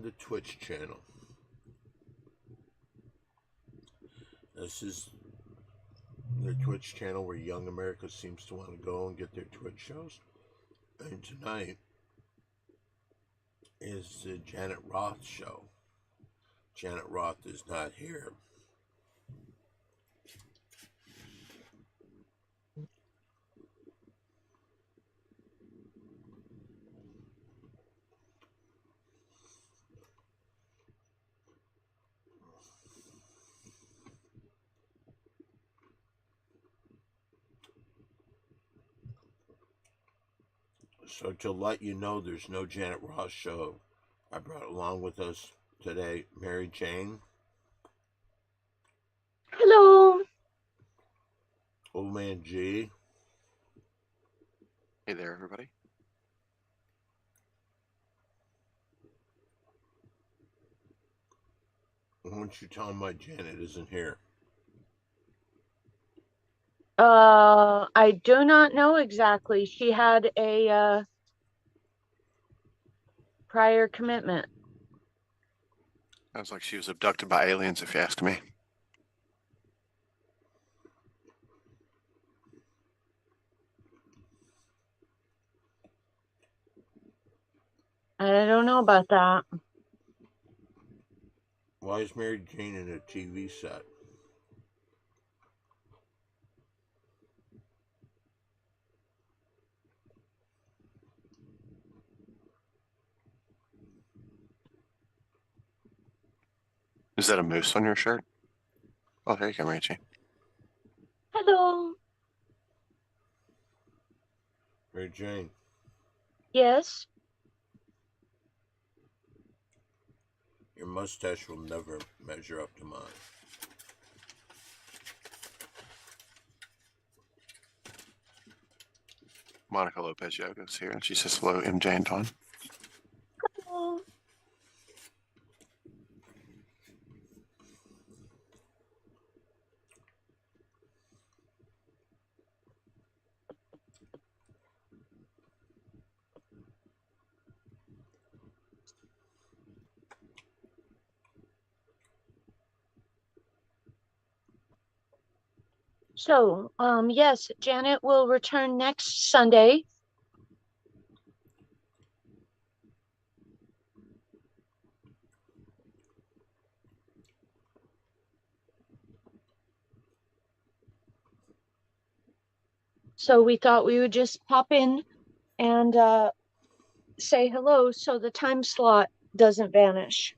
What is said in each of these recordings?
on the Twitch channel. This is the Twitch channel where young America seems to want to go and get their Twitch shows. And tonight is the Janet Roth show. Janet Roth is not here. So to let you know there's no Janet Ross show, I brought along with us today Mary Jane. Hello. Old Man G. Hey there, everybody. Why don't you tell him why Janet isn't here? I do not know exactly. She had a prior commitment. Sounds like she was abducted by aliens, if you ask me. I don't know about that. Why is Mary Jane in a TV set? Is that a moose on your shirt? Oh, there you go, Mary Jane. Hello. Mary Jane, Yes. your mustache will never measure up to mine. Monica Lopez Yoga's here, and she says hello, MJ and Dawn. Hello. So, yes, Janet will return next Sunday. So we thought we would just pop in and say hello so the time slot doesn't vanish.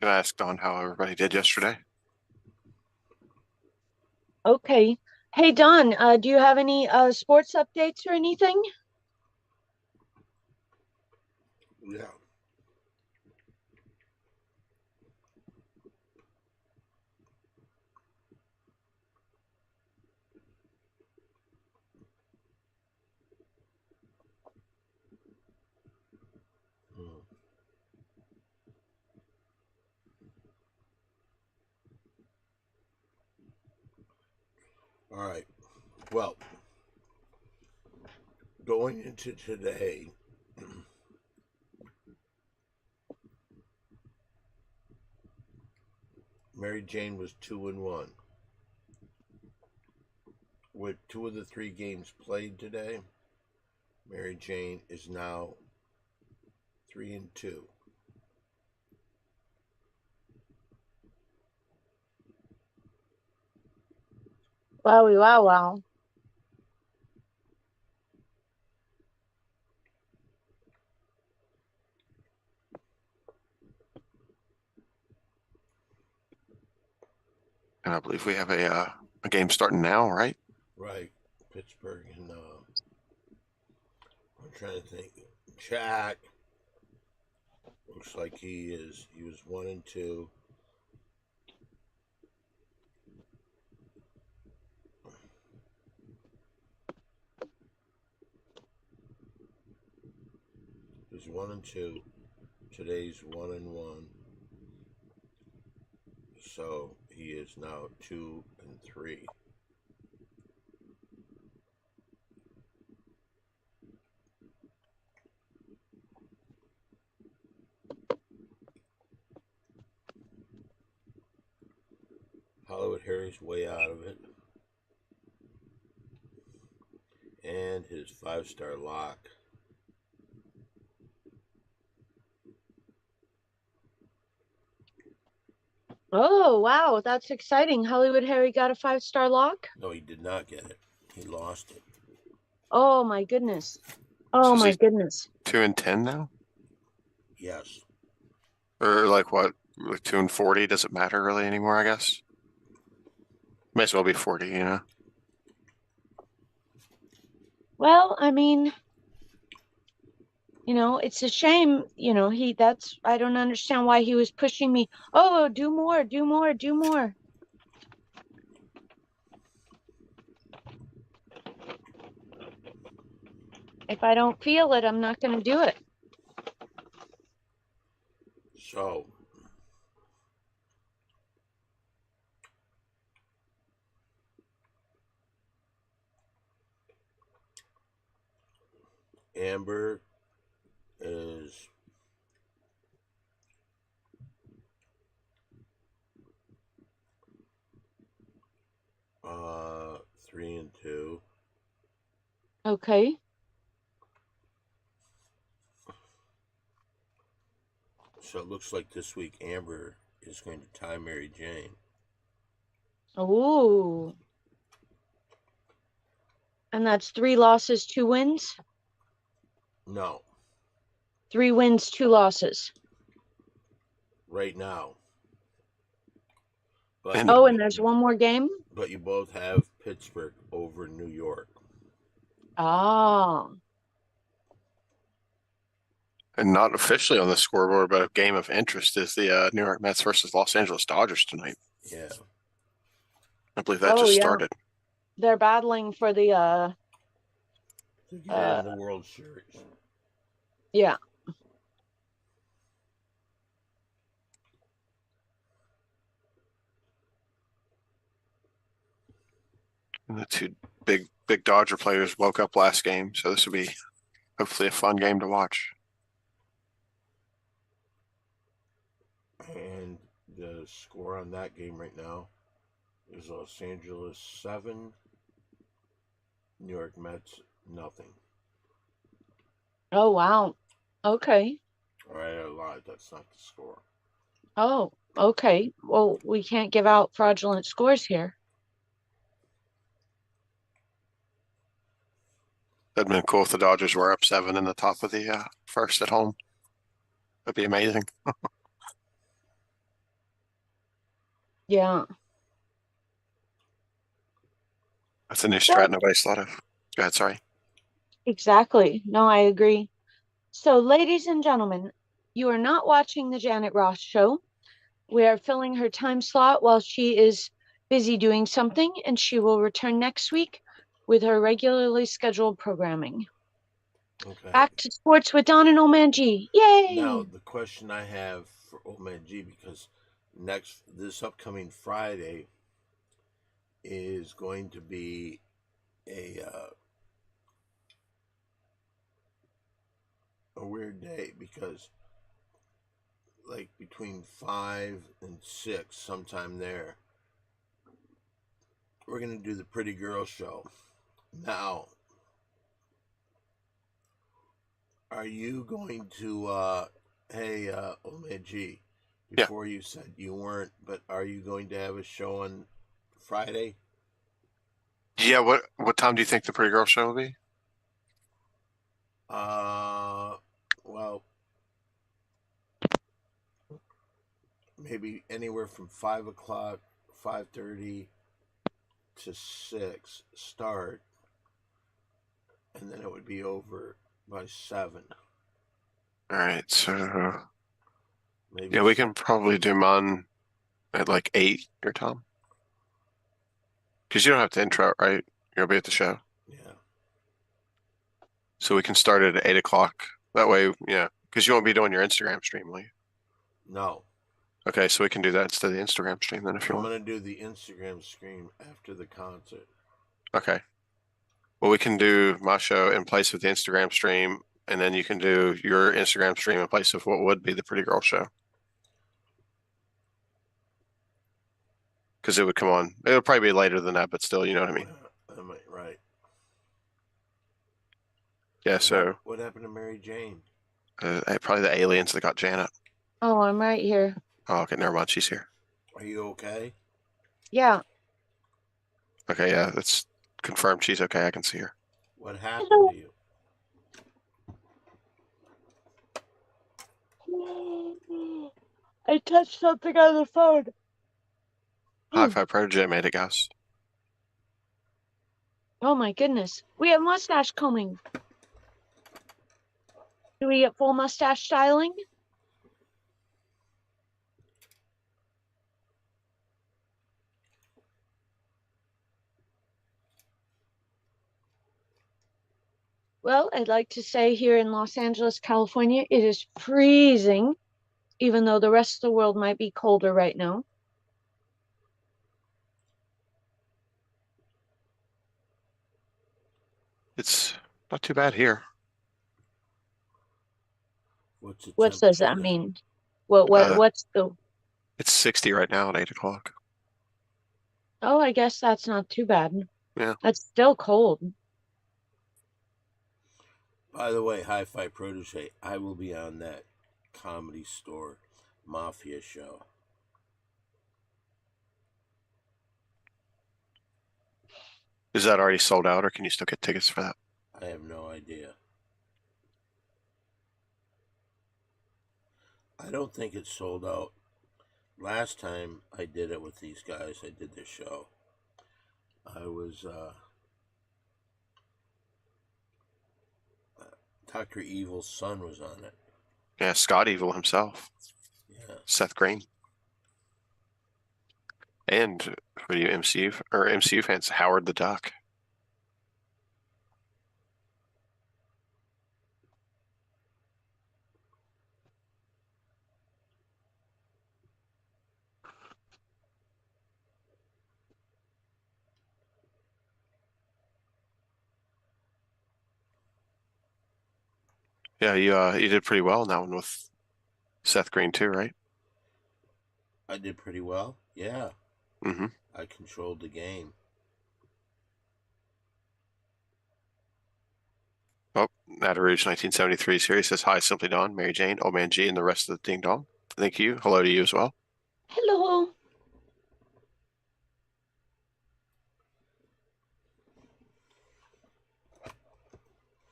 Can I ask Dawn how everybody did yesterday? Okay. Hey, Don, do you have any sports updates or anything? Yeah. All right. Well, going into today, Mary Jane was 2-1. With 2 of the 3 games played today, Mary Jane is now 3-2. Wowie, wow, wow. And I believe we have a game starting now, right? Right. Pittsburgh and I'm trying to think. Jack looks like he was 1-2. He's 1-2. Today's 1-1. So he is now 2-3. he's way out of it. And his 5-star lock. Oh, wow. That's exciting. Hollywood Harry got a 5-star lock? No, he did not get it. He lost it. Oh, my goodness. So Oh, is my he goodness. 2-10 now? Yes. Or like what? Like 2-40? Does it matter really anymore, I guess? May as well be 40, you know? Well, I mean, it's a shame, I don't understand why he was pushing me. Oh, do more, do more, do more. If I don't feel it, I'm not going to do it. So, Amber is 3-2. Okay. So it looks like this week Amber is going to tie Mary Jane. Oh. And that's 3 losses, 2 wins? No, 3 wins, 2 losses. right now. But And Oh, and there's one more game? but you both have Pittsburgh over New York. Ah. and not officially on the scoreboard, but a game of interest is the New York Mets versus Los Angeles Dodgers tonight. Yeah. I believe that Oh, just yeah. started. They're battling for the To get into the World Series. yeah. And the two big Dodger players woke up last game, so this will be hopefully a fun game to watch. And the score on that game right now is Los Angeles 7, New York Mets nothing. Oh, wow. Okay. All right, I lied. That's not the score. Oh, okay. Well, we can't give out fraudulent scores here. That'd been cool if the Dodgers were up 7 in the top of the first at home. That'd be amazing. Yeah. That's a new So strat nobody's thought of. Go ahead, sorry. exactly. No, I agree. So, ladies and gentlemen, you are not watching the Janet Ross show. We are filling her time slot while she is busy doing something, and she will return next week with her regularly scheduled programming. Okay. Back to sports with Don and Old Man G. Now, Yay! the question I have for Old Man G, because this upcoming Friday is going to be a weird day because like between 5 and 6 sometime there we're going to do the Pretty Girl Show. Now, are you going to hey Old Man G, Yeah. before you said you weren't, but are you going to have a show on Friday? Yeah, what time do you think the Pretty Girl Show will be? Well, maybe anywhere from 5 o'clock, 5:30 to 6 start, and then it would be over by 7. All right, so Maybe yeah, we can probably do mine at like 8 your time. Because you don't have to intro it, right? You'll be at the show. Yeah. So we can start it at 8 o'clock. That way, yeah, because you won't be doing your Instagram stream, will you? No. Okay, so we can do that instead of the Instagram stream then if you I'm want. going to do the Instagram stream after the concert. Okay. Well, we can do my show in place of the Instagram stream, and then you can do your Instagram stream in place of what would be the Pretty Girl Show. because it would come on. It'll probably be later than that, but still, you know what I mean. Right. Yeah. So What happened to Mary Jane? probably the aliens that got Janet. Oh, I'm right here. Oh, okay, never mind. She's here. Are you okay? Yeah. Okay, yeah, that's confirmed. She's okay. I can see her. What happened Hello. to you? I touched something on the phone. Hi-Fi Protege made it, guys. Oh my goodness. We have mustache combing. Do we get full mustache styling? Well, I'd like to say here in Los Angeles, California, it is freezing, even though the rest of the world might be colder right now. It's not too bad here. What's the What does temperature that there? mean? What's the... It's 60 right now at 8 o'clock. Oh, I guess that's not too bad. Yeah. That's still cold. By the way, Hi-Fi Protege, I will be on that Comedy Store Mafia show. Is that already sold out, or can you still get tickets for that? I have no idea. I don't think it's sold out. Last time I did it with these guys, I did this show. I was Dr. Evil's son was on it. Yeah, Scott Evil himself. Yeah. Seth Green. And for you MCU fans, Howard the Duck. Yeah, you did pretty well in that one with Seth Green too, right? I did pretty well. Yeah. Mm-hmm. I controlled the game. Oh, Nat Rouge 1973 series says hi, Simply Dawn, Mary Jane, Old Man G, and the rest of the Ding Dong. Thank you. Hello to you as well. Hello.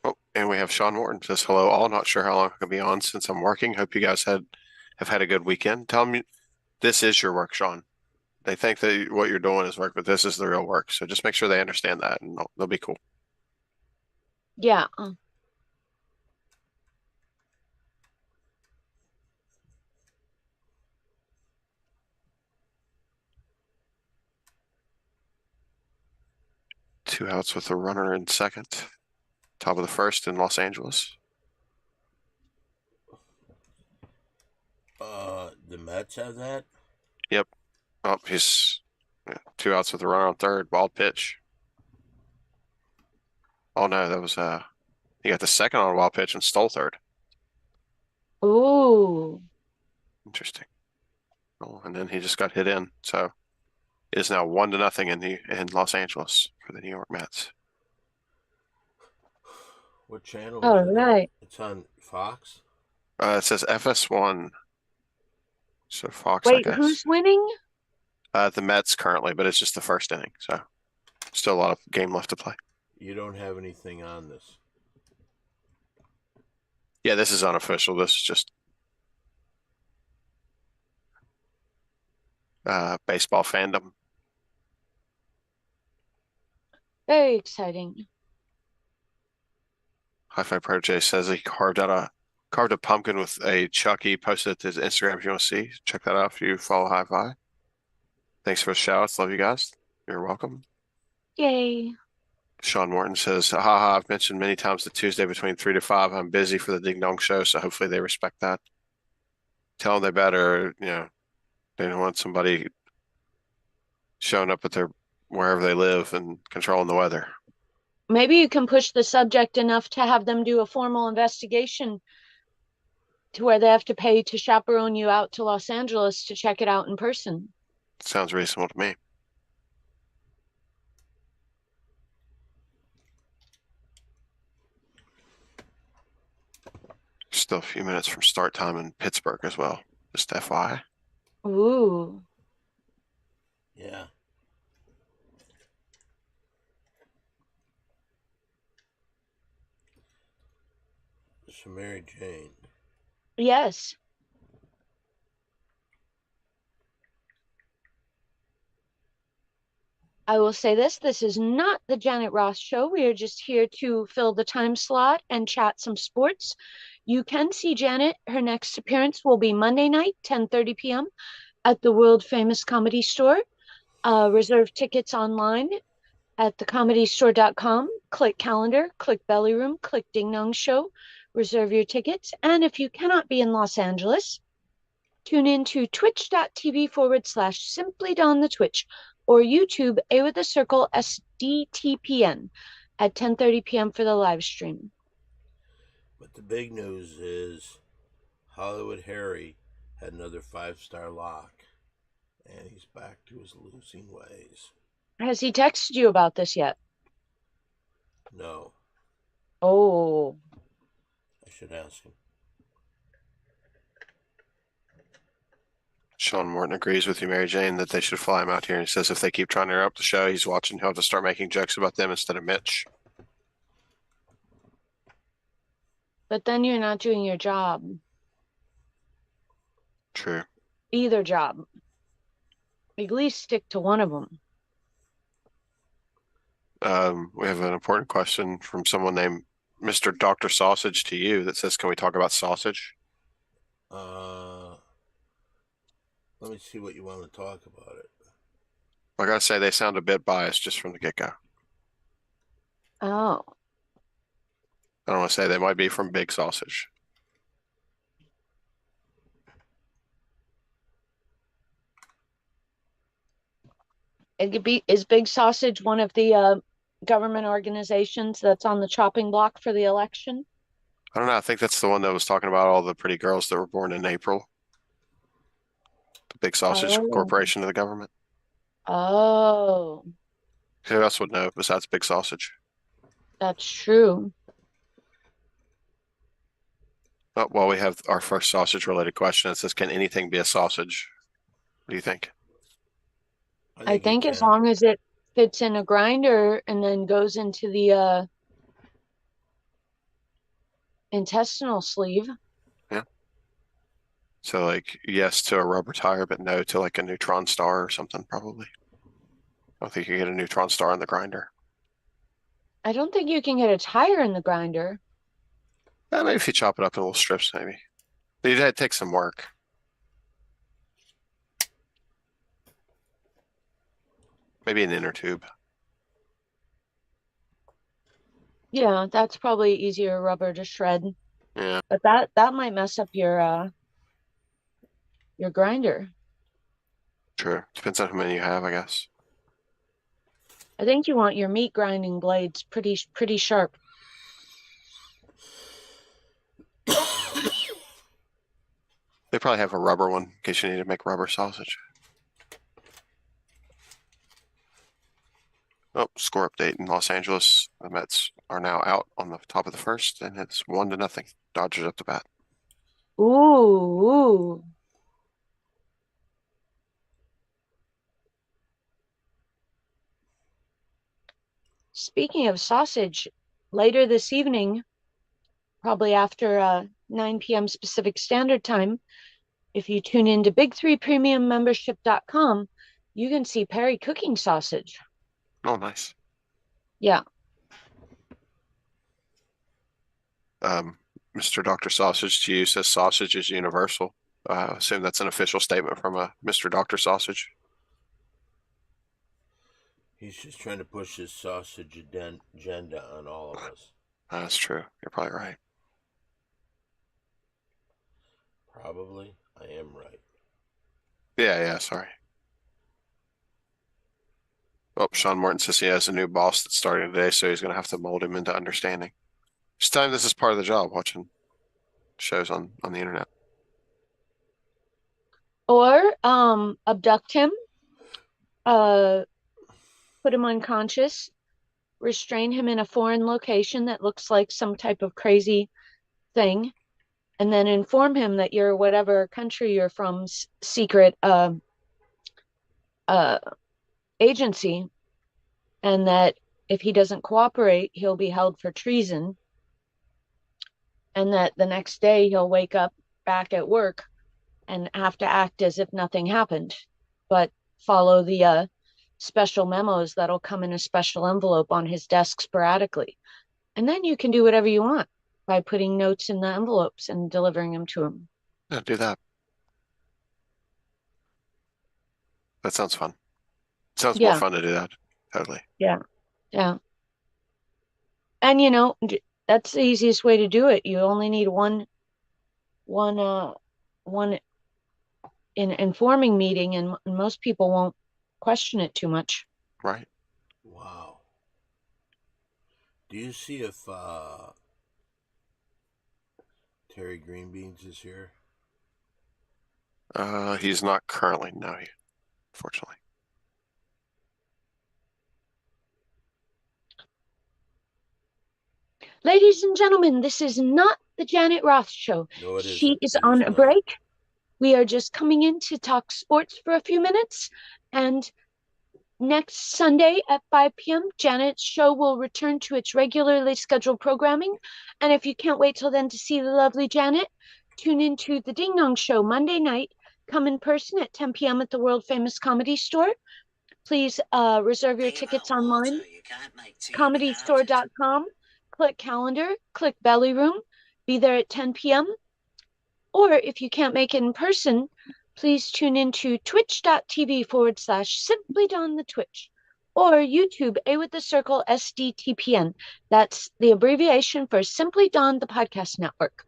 Oh, and we have Sean Morton says hello all. Not sure how long I can be on since I'm working. Hope you guys have had a good weekend. Tell me this is your work, Sean. They think that what you're doing is work, but this is the real work. So just make sure they understand that, and they'll be cool. Yeah. 2 outs with a runner in second. Top of the first in Los Angeles. The Mets have that? Yep. Oh, he's 2 outs with a runner on third. Wild pitch. Oh no, that was he got the second on a wild pitch and stole third. Ooh. Interesting. Oh, and then he just got hit in. So it is now 1-0 in Los Angeles for the New York Mets. What channel All is it on? right. It's on Fox? It says FS1. So Fox, I Wait, guess. who's winning? The Mets currently, but it's just the first inning. So still a lot of game left to play. You don't have anything on this. Yeah, this is unofficial. This is just baseball fandom. Very exciting. Hi-Fi Protege says he carved a pumpkin with a Chucky. Posted it to his Instagram if you want to see. Check that out if you follow Hi-Fi. Thanks for the shout-outs. Love you guys. You're welcome. Yay. Sean Morton says, haha, I've mentioned many times the Tuesday between 3 to 5. I'm busy for the Ding Dong show, so hopefully they respect that. Tell them they better, they don't want somebody showing up at their wherever they live and controlling the weather. Maybe you can push the subject enough to have them do a formal investigation to where they have to pay to chaperone you out to Los Angeles to check it out in person. Sounds reasonable to me. Still a few minutes from start time in Pittsburgh as well. Just FYI. Ooh. Yeah. So Mary Jane. Yes. I will say this is not the Janet Ross show. We are just here to fill the time slot and chat some sports. You can see Janet. Her next appearance will be Monday night, 10:30 p.m. at the world famous Comedy Store. Reserve tickets online at thecomedystore.com. Click calendar, click belly room, click Ding Dong Show. Reserve your tickets. And if you cannot be in Los Angeles, tune in to twitch.tv/Simply Don the Twitch or YouTube A with a circle SDTPN at 10:30 p.m. for the live stream. But the big news is Hollywood Harry had another 5-star lock, and he's back to his losing ways. Has he texted you about this yet? No, Oh, I should ask him. Sean Morton agrees with you, Mary Jane, that they should fly him out here. And he says if they keep trying to interrupt the show, he's watching. He'll have to start making jokes about them instead of Mitch. but then you're not doing your job. True. Either job. At least stick to one of them. We have an important question from someone named Mr. Dr. Sausage to you that says, can we talk about sausage? Let me see what you want to talk about it. I gotta say, they sound a bit biased just from the get-go. Oh, I don't want to say they might be from Big Sausage. is Big Sausage one of the government organizations that's on the chopping block for the election? I don't know. I think that's the one that was talking about all the pretty girls that were born in April. The Big Sausage Oh. Corporation of the government. Oh, Who else would know besides Big Sausage? that's true. Oh, well, we have our first sausage-related question. It says, can anything be a sausage? What do you think? I you think as can. long as it fits in a grinder and then goes into the intestinal sleeve. Yeah. So like yes to a rubber tire, but no to like a neutron star or something, probably. I don't think you get a neutron star in the grinder. I don't think you can get a tire in the grinder. Maybe if you chop it up in little strips, maybe. It takes some work. Maybe an inner tube. Yeah, that's probably easier rubber to shred. Yeah, But that might mess up your grinder. true. Depends on how many you have, I guess. I think you want your meat grinding blades pretty sharp. They probably have a rubber one in case you need to make rubber sausage. Oh, score update in Los Angeles. The Mets are now out on the top of the first, and it's 1-0. Dodgers up to bat. Ooh. Speaking of sausage, later this evening, probably after 9 p.m. Pacific Standard Time, if you tune into big3premiummembership.com, you can see Perry cooking sausage. Oh, nice. Yeah. Mr. Dr. Sausage to you says sausage is universal. I assume that's an official statement from a Mr. Dr. Sausage. He's just trying to push his sausage agenda on all of us. That's true. You're probably right. Probably. I am right. Yeah, sorry. Oh, Sean Morton says he has a new boss that's starting today, so he's going to have to mold him into understanding. Just tell him this is part of the job, watching shows on the internet. Or abduct him, put him unconscious, restrain him in a foreign location that looks like some type of crazy thing, and then inform him that you're whatever country you're from's secret uh, agency, and that if he doesn't cooperate, he'll be held for treason, and that the next day he'll wake up back at work and have to act as if nothing happened, but follow the special memos that'll come in a special envelope on his desk sporadically. And then you can do whatever you want by putting notes in the envelopes and delivering them to him. Yeah, do that. That sounds fun. Sounds more Yeah, fun to do that. Totally. yeah, yeah. And that's the easiest way to do it. You only need one informing meeting, and most people won't question it too much. Right. Wow. Do you see if Terry Greenbeans is here? He's not currently, no, unfortunately. Ladies and gentlemen, this is not the Janet Roth show. No, it She isn't. is It on is a not. break. We are just coming in to talk sports for a few minutes. And next Sunday at 5 p.m., Janet's show will return to its regularly scheduled programming. And if you can't wait till then to see the lovely Janet, tune into the Ding Dong Show Monday night. Come in person at 10 p.m. at the world famous Comedy Store. Please reserve your tickets online. ComedyStore.com. Click calendar, click belly room. Be there at 10 p.m. Or if you can't make it in person, please tune into twitch.tv/Simply Don the Twitch, or YouTube A with the circle SDTPN. That's the abbreviation for Simply Don the Podcast Network.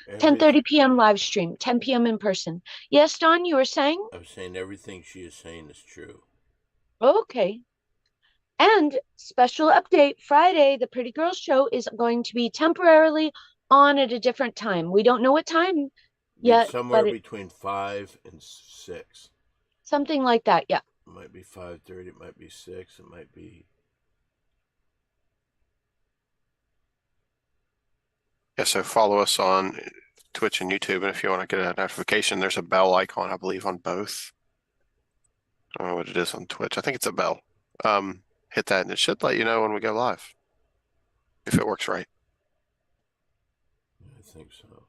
10:30 p.m. live stream, 10 p.m. in person. Yes, Don, you were saying? I'm saying everything she is saying is true. Okay. And special update, Friday, the Pretty Girls Show is going to be temporarily on at a different time. We don't know what time yet, Somewhere but between 5 and 6. something like that, yeah. It might be 5:30. It might be 6. It might be. Yeah, so follow us on Twitch and YouTube, and if you want to get a notification, there's a bell icon, I believe, on both. I don't know what it is on Twitch. I think it's a bell. Hit that, and it should let you know when we go live, if it works right. I think so.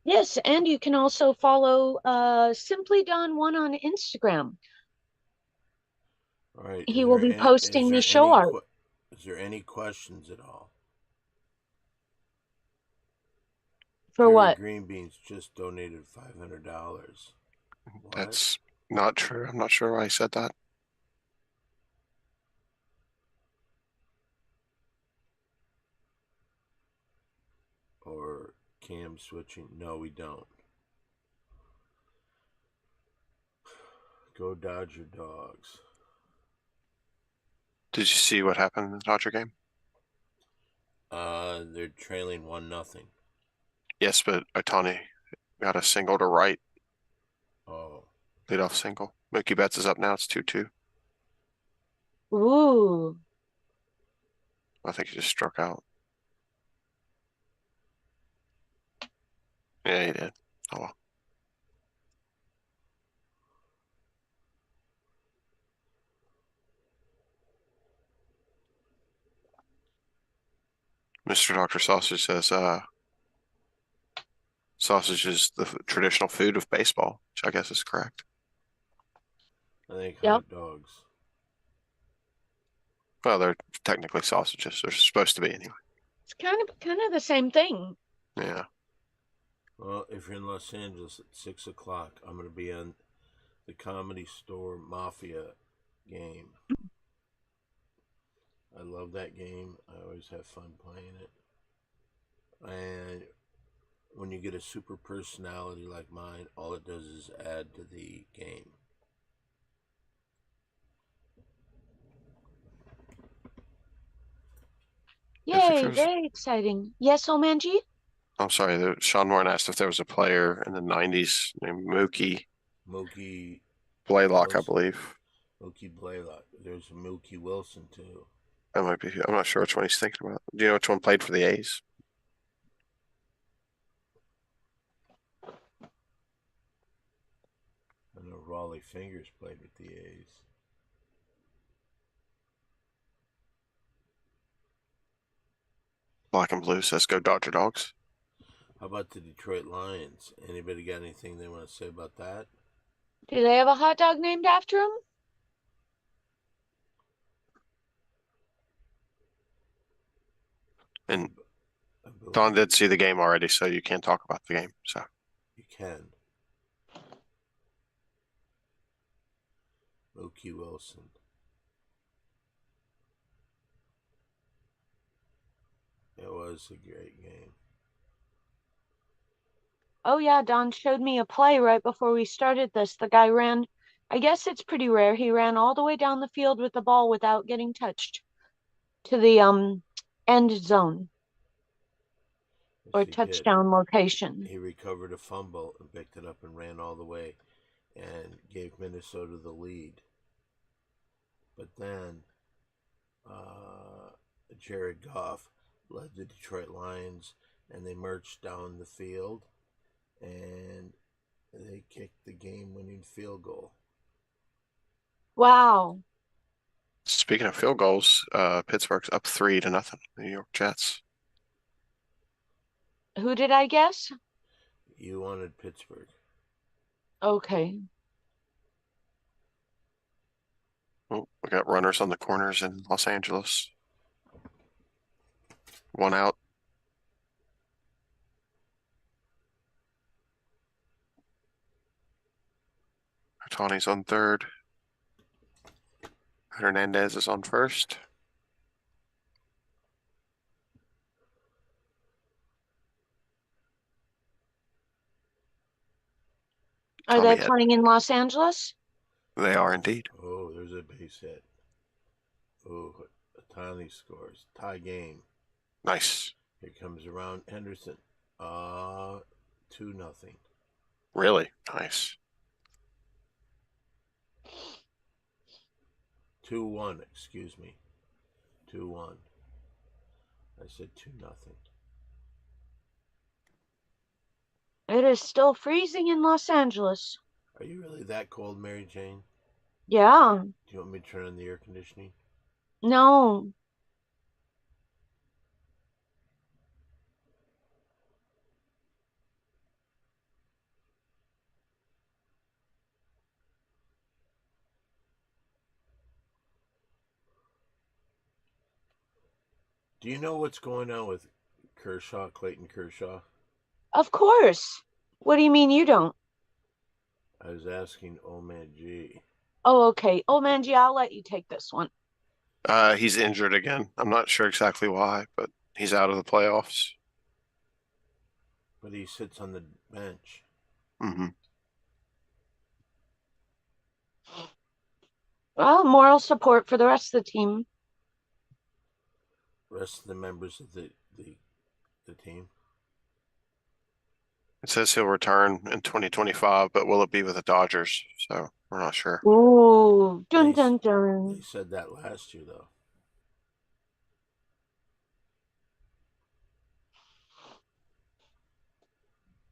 Yes, and you can also follow Simply Don1 on Instagram. All right. He will be posting the show art. Is there any questions at all? For Terry what? Greenbeans just donated $500. What? That's not true. I'm not sure why he said that. Or cam switching? No, we don't. Go Dodger Dogs. Did you see what happened in the Dodger game? They're trailing 1-0. Yes, but Ohtani got a single to right. Oh. Leadoff single. Mookie Betts is up now. It's 2-2. Ooh. I think he just struck out. Yeah, he did. Oh well. Mr. Dr. Sausage says, sausage is the traditional food of baseball, which I guess is correct. I think Yep. hot dogs. Well, they're technically sausages. They're supposed to be anyway. It's kind of the same thing. Yeah. Well, if you're in Los Angeles at 6 o'clock, I'm going to be on the Comedy Store Mafia game. I love that game. I always have fun playing it. And when you get a super personality like mine, all it does is add to the game. Yay, very exciting. Yes, Omanji? I'm sorry, Sean Moore asked if there was a player in the 90s named Mookie Blaylock, I believe. Mookie Blaylock. There's Mookie Wilson, too. That might be. I'm not sure which one he's thinking about. Do you know which one played for the A's? Wally Fingers played with the A's. Black and blue says go Dodger Dogs. How about the Detroit Lions? Anybody got anything they want to say about that? Do they have a hot dog named after him? And I Don believe did see the game already, so you can't talk about the game. So you can. Mookie Wilson. It was a great game. Oh yeah, Don showed me a play right before we started this. The guy ran, I guess it's pretty rare. He ran all the way down the field with the ball without getting touched to the end zone Yes, or he did. touchdown location. He recovered a fumble and picked it up and ran all the way and gave Minnesota the lead. But then Jared Goff led the Detroit Lions and they marched down the field and they kicked the game winning field goal. Wow. speaking of field goals, Pittsburgh's up 3-0. New York Jets. Who did I guess? You wanted Pittsburgh. Okay. Oh, we got runners on the corners in Los Angeles. One out. Tawny's on third. Hernandez is on first. Are Tommy they hit. playing in Los Angeles? They are indeed. Oh, there's a base hit. Oh, Otani scores. Tie game. Nice. Here comes around Henderson. 2-0. Really nice. 2-1, excuse me. 2-1. I said 2-0. It is still freezing in Los Angeles. Are you really that cold, Mary Jane? Yeah. Do you want me to turn on the air conditioning? No. Do you know what's going on with Kershaw, Clayton Kershaw? Of course. What do you mean you don't? I was asking Oh Man G. Oh, okay. Oh, Manji, I'll let you take this one. He's injured again. I'm not sure exactly why, but he's out of the playoffs. But he sits on the bench. Mm-hmm. Well, moral support for the rest of the team. Rest of the members of the team. It says he'll return in 2025, but will it be with the Dodgers? So we're not sure. Ooh, dun They, dun they dun. said that last year, though.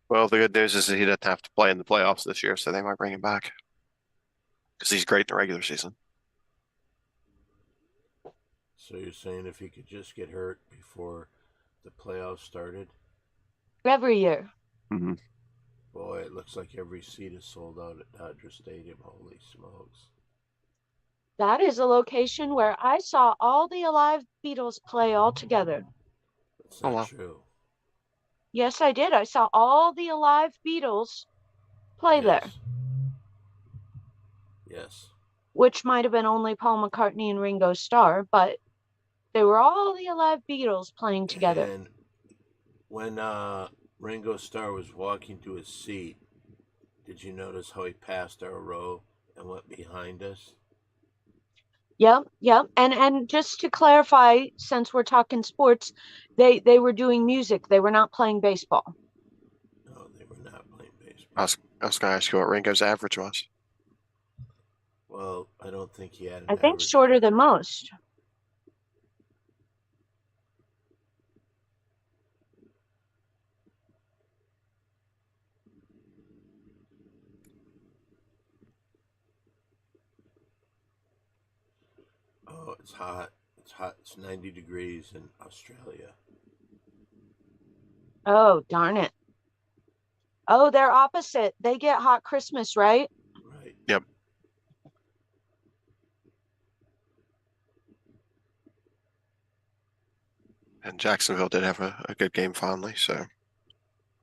Well, the good news is that he doesn't have to play in the playoffs this year, so they might bring him back because he's great in the regular season. So you're saying if he could just get hurt before the playoffs started? Every year. Mm-hmm. Boy, it looks like every seat is sold out at Dodger Stadium. Holy smokes. That is a location where I saw all the alive Beatles play all together. That's Oh not wow. true. Yes, I did. I saw all the alive Beatles play there, Yes. Yes. which might have been only Paul McCartney and Ringo Starr, but they were all the alive Beatles playing together. And when Ringo Starr was walking to his seat, did you notice how he passed our row and went behind us? Yep, yep. And just to clarify, since we're talking sports, they were doing music. They were not playing baseball. No, they were not playing I baseball. was going to ask you what Ringo's average was. Well, I don't think he had an I think average. shorter than most. It's hot. It's hot. It's 90 degrees in Australia. Oh, darn it. Oh, they're opposite. They get hot Christmas, right? Right. Yep. And Jacksonville did have a good game finally, so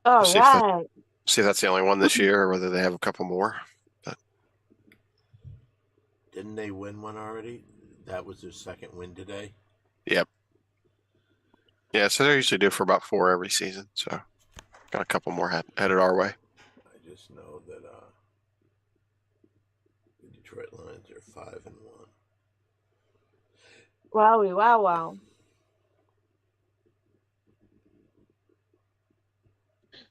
we'll All see right. if that's the only one this year or whether they have a couple more. But Didn't they win one already? That was their second win today. yep. Yeah, so they usually do for about 4 every season. So got a couple more headed our way. I just know that the Detroit Lions are 5-1. Wowie, wow, wow.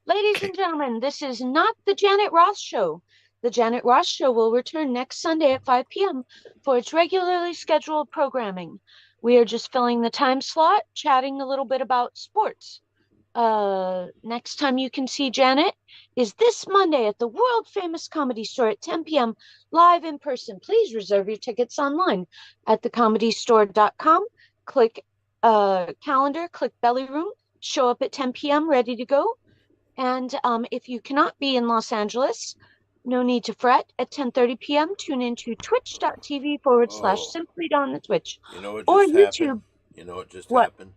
Ladies Okay. and gentlemen, this is not the Janet Roth Show. The Janet Roth Show will return next Sunday at 5 p.m. for its regularly scheduled programming. We are just filling the time slot, chatting a little bit about sports. Next time you can see Janet is this Monday at the world famous Comedy Store at 10 p.m. live in person. Please reserve your tickets online at thecomedystore.com. Click calendar, click belly room, show up at 10 p.m. ready to go. And if you cannot be in Los Angeles, no need to fret. At 10:30 p.m., tune into twitch.tv/ Oh, simply Don the Twitch you know what or just happened? YouTube. You know what just What? happened?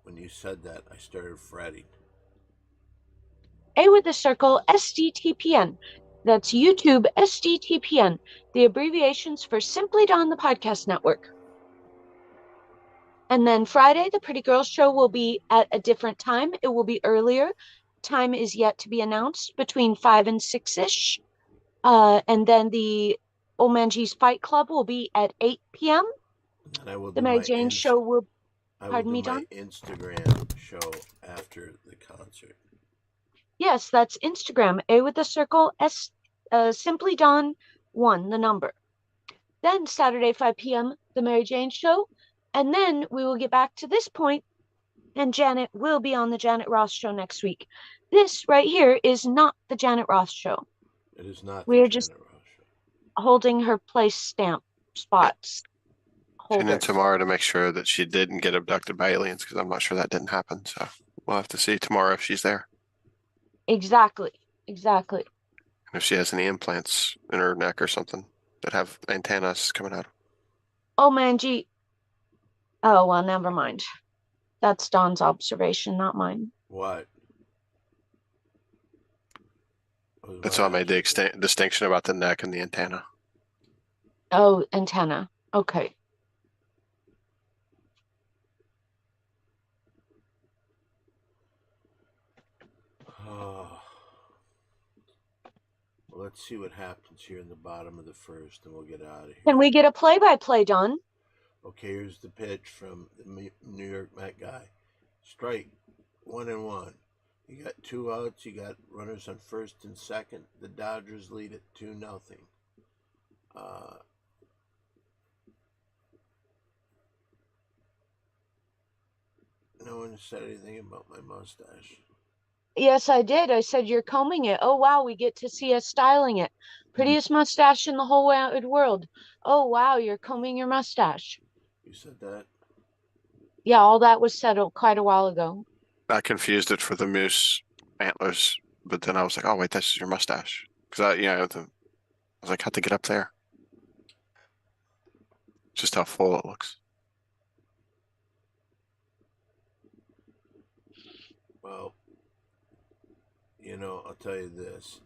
When you said that, I started fretting. A with the circle SDTPN. That's YouTube SDTPN, the abbreviations for Simply Don the Podcast Network. And then Friday, the Pretty Girls Show will be at a different time. It will be earlier. Time is yet to be announced, between 5 and 6-ish. And then the Omanji's Fight Club will be at 8 p.m. And then I will The do Mary my Jane Show will, I will pardon do me, my Don? Instagram show after the concert. Yes, that's Instagram. A with the circle S, Simply Don 1, the number. Then Saturday, 5 p.m., the Mary Jane Show. And then we will get back to this point, and Janet will be on the Janet Ross Show next week. This right here is not the Janet Ross Show. It is not the We are just Janet Ross show. holding her place stamp spots. Tune in Holder. tomorrow to make sure that she didn't get abducted by aliens because I'm not sure that didn't happen. So we'll have to see tomorrow if she's there Exactly. Exactly. and if she has any implants in her neck or something that have antennas coming out. Oh, Manji. Oh, well, never mind. That's Don's observation, not mine. What? That's why I made the distinction about the neck and the antenna. Oh, antenna. Okay. Oh. Well, let's see what happens here in the bottom of the first, and we'll get out of here. Can we get a play-by-play, Don? Okay, here's the pitch from the New York Met guy. Strike, 1-1. You got 2 outs. You got runners on first and second. The Dodgers lead at 2-0. No one said anything about my mustache. Yes, I did. I said you're combing it. Oh, wow, we get to see us styling it. Prettiest mustache in the whole wide world. Oh, wow, you're combing your mustache. You said that? Yeah, all that was said quite a while ago. I confused it for the moose antlers, but then I was like, oh wait, that's your mustache. Because I was like, how'd they get up there? Just how full it looks. Well, I'll tell you this.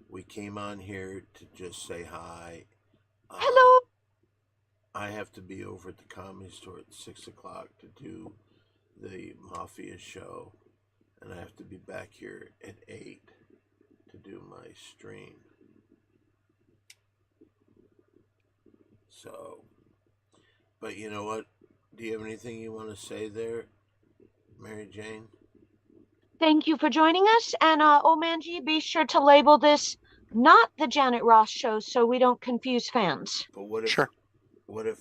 We came on here to just say hi. Hello. I have to be over at the Comedy Store at 6 o'clock to do the Mafia show, and I have to be back here at 8 to do my stream. So, but you know what? Do you have anything you want to say there, Mary Jane? Thank you for joining us. And Omanji, be sure to label this not the Janet Ross Show so we don't confuse fans. But what if? Sure. What if?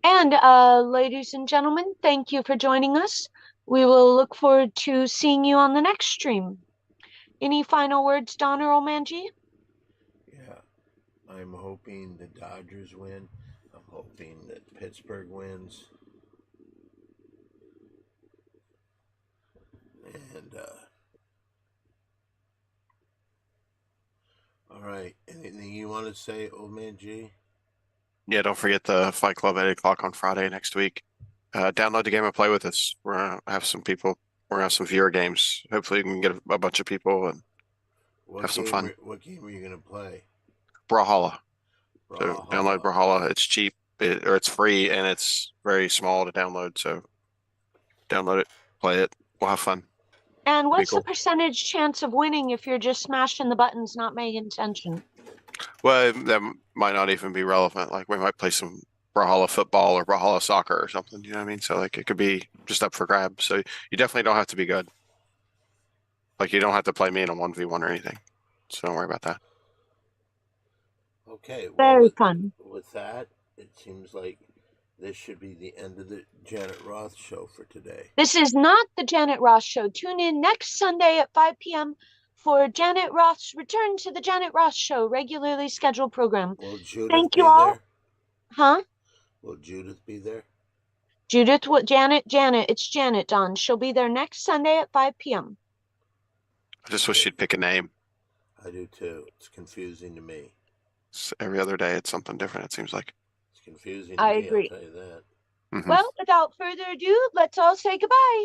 And ladies and gentlemen, thank you for joining us. We will look forward to seeing you on the next stream. Any final words, Don or Omanji? I'm hoping the Dodgers win. I'm hoping that Pittsburgh wins. And all right. Anything you want to say, old man G? Yeah, don't forget the Fight Club at 8 o'clock on Friday next week. Download the game and play with us. We're gonna have some people. We're gonna have some viewer games. Hopefully, we can get a bunch of people and have some fun. What game are you gonna play? Brawlhalla. So Brawlhalla. download Brawlhalla. It's cheap, or it's free, and it's very small to download. So download it, play it. We'll have fun. And what's cool. the percentage chance of winning if you're just smashing the buttons, not paying attention? Well, that might not even be relevant. Like we might play some Brawlhalla football or Brawlhalla soccer or something. You know what I mean? So like it could be just up for grabs. So you definitely don't have to be good. Like you don't have to play me in a 1v1 or anything. So don't worry about that. Okay. Very fun. With that, it seems like this should be the end of the Janet Roth show for today. This is not the Janet Roth show. Tune in next Sunday at 5 p.m. for Janet Roth's return to the Janet Roth show, regularly scheduled program. Will Judith Thank be you all. there? Huh? Will Judith be there? Judith, what? Janet, it's Janet, Don. She'll be there next Sunday at 5 p.m. I just wish she'd pick a name. I do too. It's confusing to me. Every other day it's something different, it seems like. It's confusing to I me, agree. I'll tell you that. Mhm. Well, without further ado, let's all say goodbye.